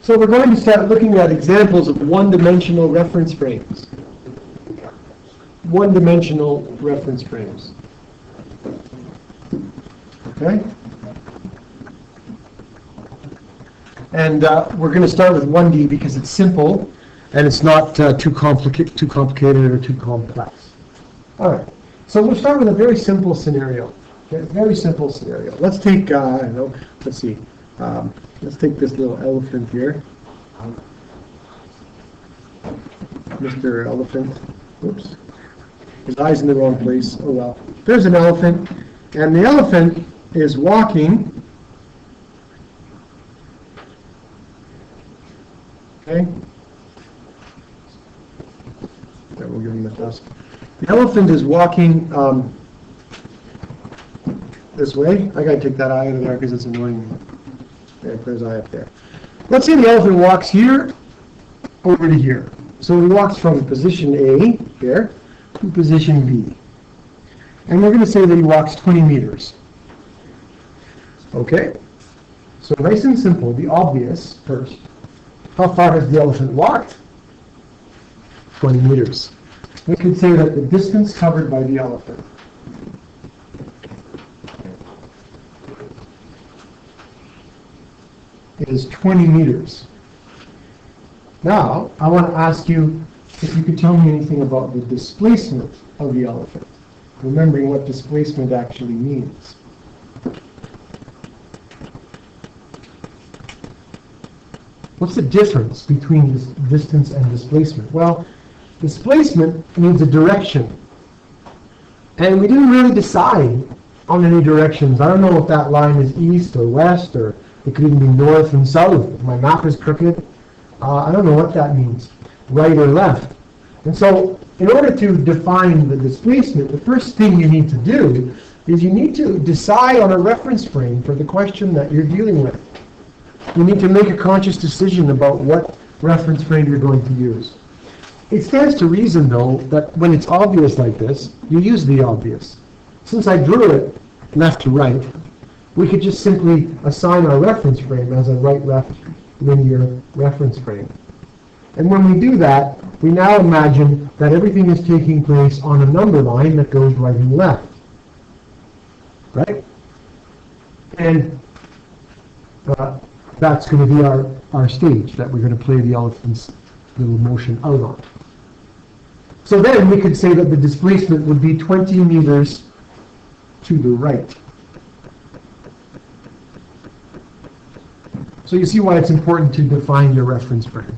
So we're going to start looking at examples of one-dimensional reference frames. One-dimensional reference frames. Okay? And we're going to start with 1D because it's simple and it's not too complicated or too complex. All right. So we'll start with a very simple scenario. Okay? Very simple scenario. Let's take, let's see. Let's take this little elephant here. Mr. Elephant. Oops. His eye's in the wrong place. Oh well. There's an elephant, and the elephant is walking. Okay. That will give him the task. The elephant is walking this way. I gotta take that eye out of there because it's annoying me. Okay, put his eye up there. Let's say the elephant walks here over to here. So he walks from position A here to position B. And we're going to say that he walks 20 meters. Okay? So nice and simple, the obvious first. How far has the elephant walked? 20 meters. We could say that the distance covered by the elephant is 20 meters. Now, I want to ask you if you could tell me anything about the displacement of the elephant, remembering what displacement actually means. What's the difference between this distance and displacement? Well, displacement means a direction. And we didn't really decide on any directions. I don't know if that line is east or west, or it could even be north and south. If my map is crooked, I don't know what that means, right or left. And so, in order to define the displacement, the first thing you need to do is you need to decide on a reference frame for the question that you're dealing with. You need to make a conscious decision about what reference frame you're going to use. It stands to reason, though, that when it's obvious like this, you use the obvious. Since I drew it left to right, we could just simply assign our reference frame as a right-left linear reference frame. And when we do that, we now imagine that everything is taking place on a number line that goes right and left. Right? And that's going to be our stage that we're going to play the elephant's little motion out on. So then we could say that the displacement would be 20 meters to the right. So you see why it's important to define your reference frame.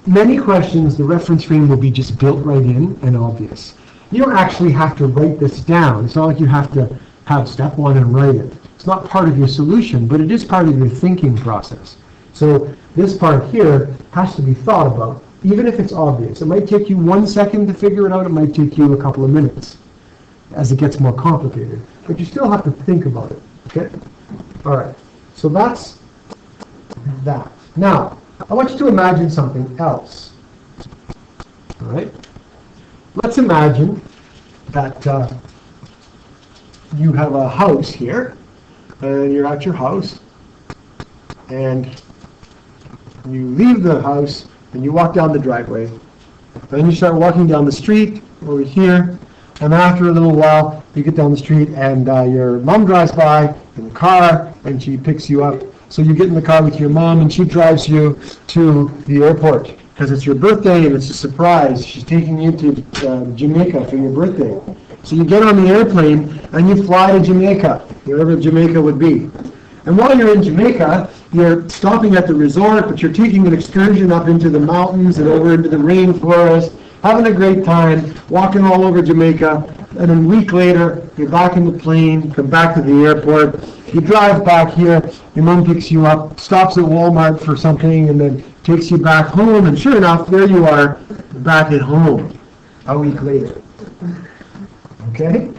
Many questions, the reference frame will be just built right in and obvious. You don't actually have to write this down. It's not like you have to have step one and write it. It's not part of your solution, but it is part of your thinking process. So this part here has to be thought about, even if it's obvious. It might take you 1 second to figure it out. It might take you a couple of minutes as it gets more complicated. But you still have to think about it. Okay? All right. So that's that. Now, I want you to imagine something else. All right? Let's imagine that you have a house here, and you're at your house, and you leave the house, and you walk down the driveway. Then you start walking down the street over here, and after a little while, you get down the street, and your mom drives by in the car, and she picks you up. So you get in the car with your mom, and she drives you to the airport because it's your birthday and it's a surprise. She's taking you to Jamaica for your birthday. So you get on the airplane and you fly to Jamaica, wherever Jamaica would be. And while you're in Jamaica, you're stopping at the resort, but you're taking an excursion up into the mountains and over into the rainforest, having a great time, walking all over Jamaica. And then a week later, you're back in the plane, come back to the airport. You drive back here, your mom picks you up, stops at Walmart for something, and then takes you back home. And sure enough, there you are, back at home a week later. Okay?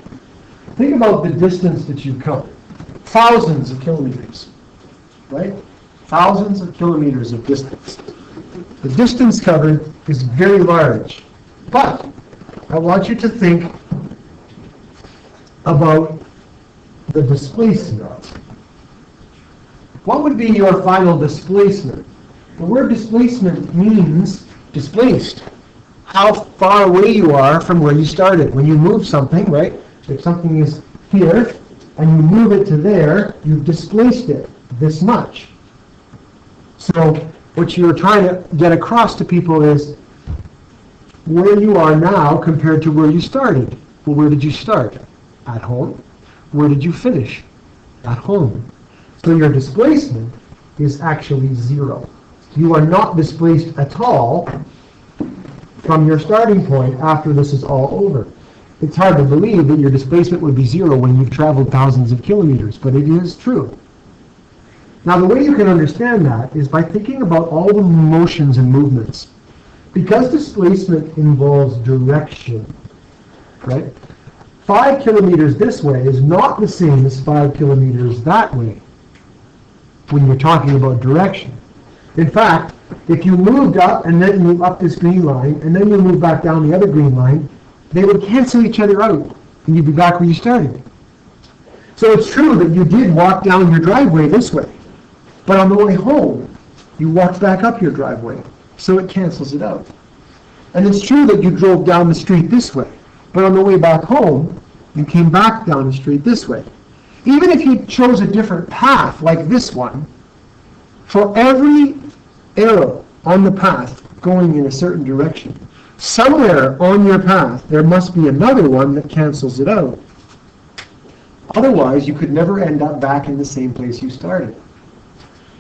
Think about the distance that you've come. Thousands of kilometers, right? Thousands of kilometers of distance. The distance covered is very large. But I want you to think about the displacement. What would be your final displacement The word displacement means displaced. How far away you are from where you started. When you move something, right? If something is here and you move it to there, you've displaced it this much. So what you're trying to get across to people is where you are now compared to where you started. Well, where did you start? At home. Where did you finish? At home. So your displacement is actually 0. You are not displaced at all from your starting point after this is all over. It's hard to believe that your displacement would be 0 when you've traveled thousands of kilometers, but it is true. Now the way you can understand that is by thinking about all the motions and movements. Because displacement involves direction, right? 5 kilometers this way is not the same as 5 kilometers that way when you're talking about direction. In fact, if you moved up and then move up this green line and then you move back down the other green line, they would cancel each other out and you'd be back where you started. So it's true that you did walk down your driveway this way, but on the way home, you walked back up your driveway, so it cancels it out. And it's true that you drove down the street this way, but on the way back home, you came back down the street this way. Even if you chose a different path, like this one, for every arrow on the path going in a certain direction, somewhere on your path, there must be another one that cancels it out. Otherwise, you could never end up back in the same place you started.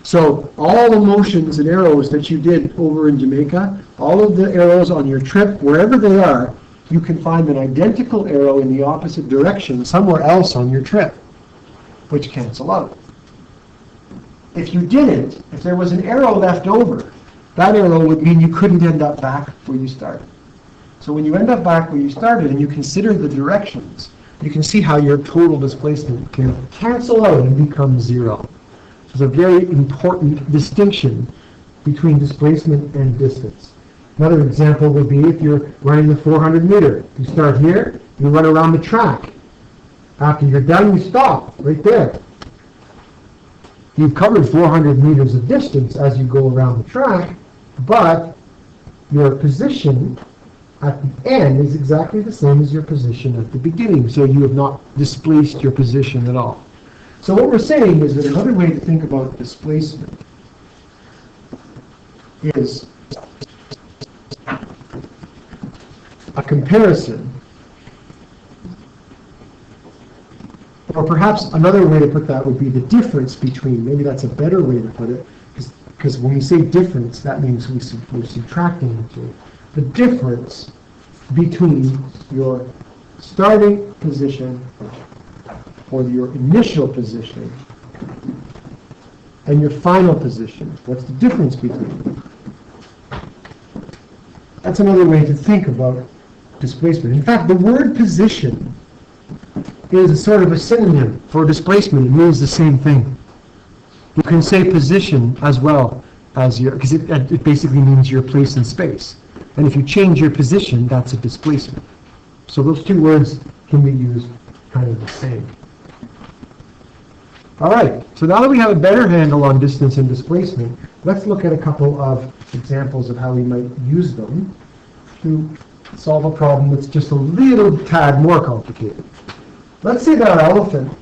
So all the motions and arrows that you did over in Jamaica, all of the arrows on your trip, wherever they are, you can find an identical arrow in the opposite direction somewhere else on your trip, which cancel out. If you didn't, if there was an arrow left over, that arrow would mean you couldn't end up back where you started. So when you end up back where you started and you consider the directions, you can see how your total displacement can cancel out and become 0. There's a very important distinction between displacement and distance. Another example would be if you're running the 400 meter. You start here, you run around the track. After you're done, you stop right there. You've covered 400 meters of distance as you go around the track, but your position at the end is exactly the same as your position at the beginning, so you have not displaced your position at all. So what we're saying is that another way to think about displacement is a comparison, or perhaps another way to put that would be the difference between, maybe that's a better way to put it, because when we say difference, that means we're subtracting the two. The difference between your starting position or your initial position and your final position. What's the difference between them? That's another way to think about displacement. In fact, the word position is a sort of a synonym for displacement. It means the same thing. You can say position as well as your, because it basically means your place in space. And if you change your position, that's a displacement. So those two words can be used kind of the same. All right, so now that we have a better handle on distance and displacement, let's look at a couple of examples of how we might use them to solve a problem that's just a little tad more complicated. Let's say that our elephant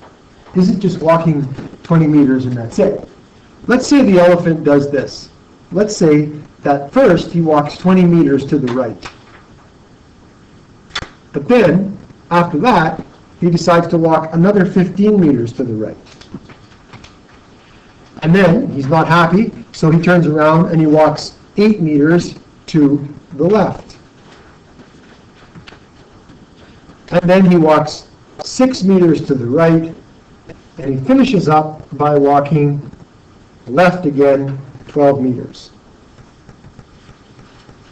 isn't just walking 20 meters and that's it. Let's say the elephant does this. Let's say that first he walks 20 meters to the right. But then, after that, he decides to walk another 15 meters to the right. And then he's not happy, so he turns around and he walks 8 meters to the left. And then he walks 6 meters to the right, and he finishes up by walking left again 12 meters.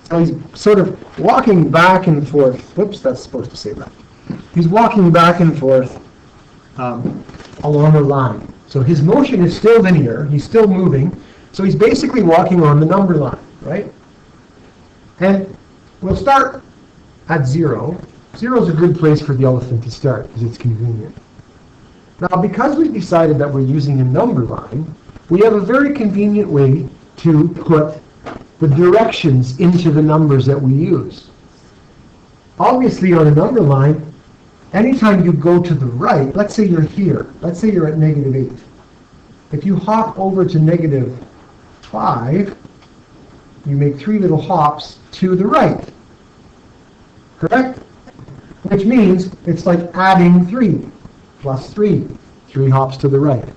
So he's sort of walking back and forth. Whoops, that's supposed to say that. He's walking back and forth along a line. So his motion is still linear. He's still moving. So he's basically walking on the number line, right? And we'll start at 0. 0 is a good place for the elephant to start because it's convenient. Now, because we've decided that we're using a number line, we have a very convenient way to put the directions into the numbers that we use. Obviously on a number line, anytime you go to the right, let's say you're here, let's say you're at -8. If you hop over to -5, you make 3 little hops to the right, correct? Which means it's like adding 3 plus 3, 3 hops to the right.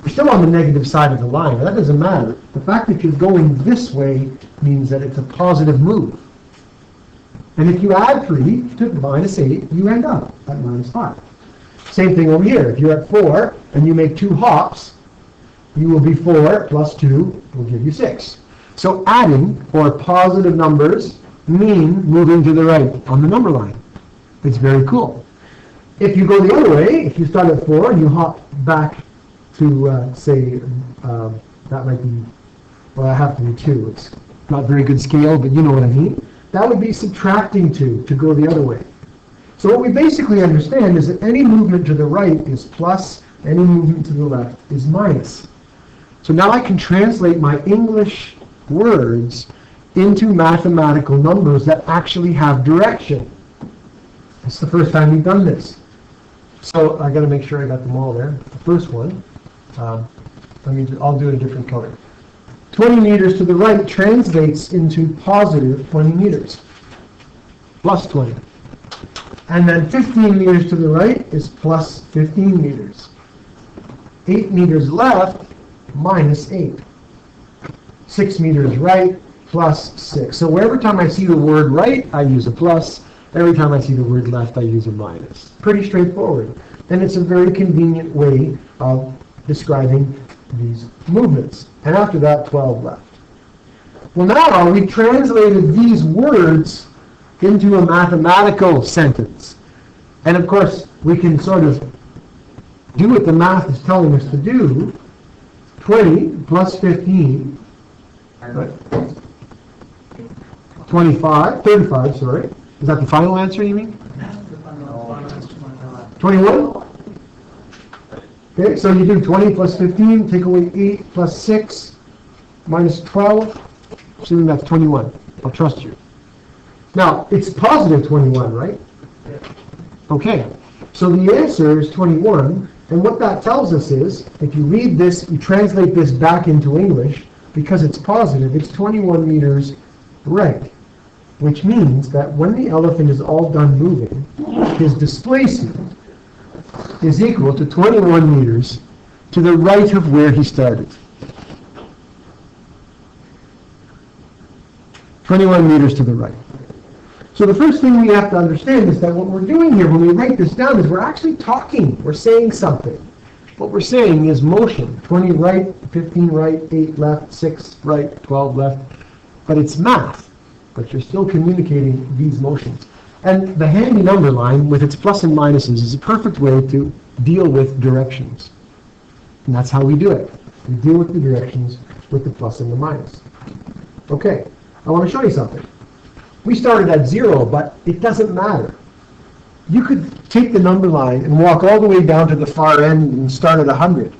You're still on the negative side of the line, but that doesn't matter. The fact that you're going this way means that it's a positive move. And if you add 3 to -8, you end up at -5. Same thing over here. If you're at 4 and you make 2 hops, you will be 4 plus 2 will give you 6. So adding or positive numbers mean moving to the right on the number line. It's very cool. If you go the other way, if you start at 4 and you hop back to, say, that might be, well, I have to be 2. It's not very good scale, but you know what I mean. That would be subtracting 2 to go the other way. So what we basically understand is that any movement to the right is plus, any movement to the left is minus. So now I can translate my English words into mathematical numbers that actually have direction. It's the first time we've done this. So I got to make sure I got them all there. The first one, I'll do it a different color. 20 meters to the right translates into positive 20 meters, plus 20. And then 15 meters to the right is plus 15 meters. 8 meters left, minus 8. 6 meters right, plus 6. So every time I see the word right, I use a plus. Every time I see the word left, I use a minus. Pretty straightforward. And it's a very convenient way of describing these movements. And after that, 12 left. Well, now we translated these words into a mathematical sentence. And of course, we can sort of do what the math is telling us to do. 20 plus 15, right? 35, sorry. Is that the final answer, you mean? 21? Okay, so you do 20 plus 15, take away 8 plus 6, minus 12, assuming that's 21. I'll trust you. Now, it's positive 21, right? Okay, so the answer is 21, and what that tells us is, if you read this, you translate this back into English, because it's positive, it's 21 meters right. Which means that when the elephant is all done moving, his displacement is equal to 21 meters to the right of where he started. 21 meters to the right. So the first thing we have to understand is that what we're doing here when we write this down is we're actually talking. We're saying something. What we're saying is motion. 20 right, 15 right, 8 left, 6 right, 12 left. But it's math. But you're still communicating these motions. And the handy number line with its plus and minuses is a perfect way to deal with directions. And that's how we do it. We deal with the directions with the plus and the minus. Okay, I want to show you something. We started at 0, but it doesn't matter. You could take the number line and walk all the way down to the far end and start at 100.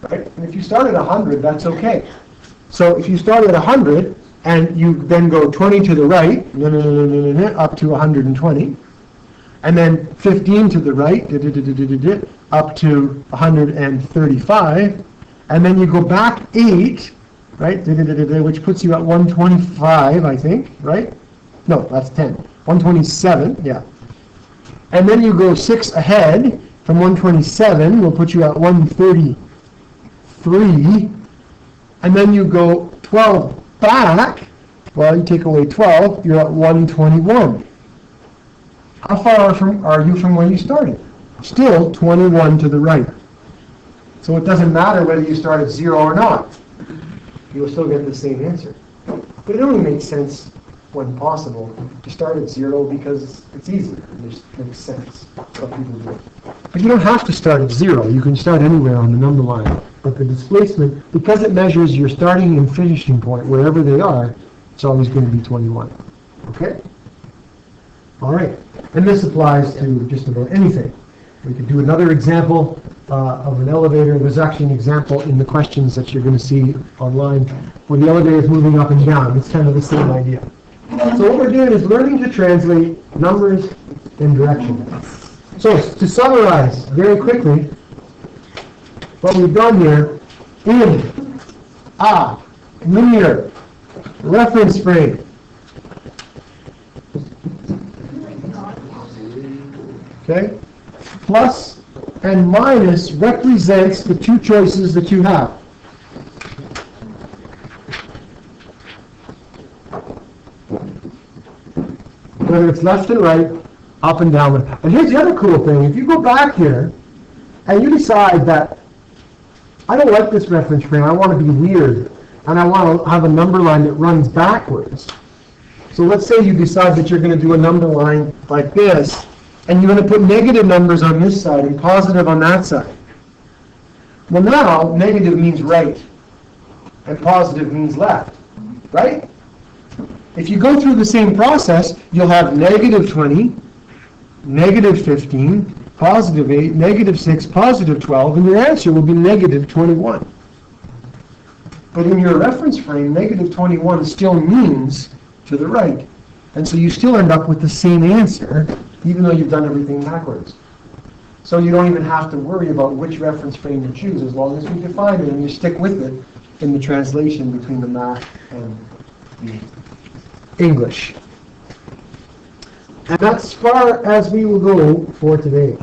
Right? And if you start at 100, that's okay. So if you start at 100, and you then go 20 to the right, up to 120, and then 15 to the right, up to 135, and then you go back 8, right, which puts you at 125, I think, right? No, that's 10. 127, yeah. And then you go 6 ahead from 127, will put you at 133, and then you go 12 back, well, you take away 12, you're at 121. How far are you from where you started? Still 21 to the right. So it doesn't matter whether you start at 0 or not. You'll still get the same answer. But it only makes sense when possible to start at 0 because it's easier. It just makes sense. That's what people do. But you don't have to start at 0. You can start anywhere on the number line. But the displacement, because it measures your starting and finishing point, wherever they are, it's always going to be 21. Okay? All right. And this applies to just about anything. We could do another example of an elevator. There's actually an example in the questions that you're going to see online where the elevator is moving up and down. It's kind of the same idea. So what we're doing is learning to translate numbers and direction. So to summarize very quickly, what we've done here, in a linear reference frame, okay, plus and minus represents the two choices that you have. Whether it's left and right, up and down. And here's the other cool thing. If you go back here and you decide that I don't like this reference frame, I want to be weird, and I want to have a number line that runs backwards. So let's say you decide that you're going to do a number line like this, and you're going to put negative numbers on this side and positive on that side. Well, now negative means right, and positive means left, right? If you go through the same process, you'll have negative 20, negative 15, positive 8, negative 6, positive 12, and your answer will be negative 21. But in your reference frame, negative 21 still means to the right. And so you still end up with the same answer, even though you've done everything backwards. So you don't even have to worry about which reference frame you choose, as long as you define it and you stick with it in the translation between the math and the English. And that's as far as we will go for today.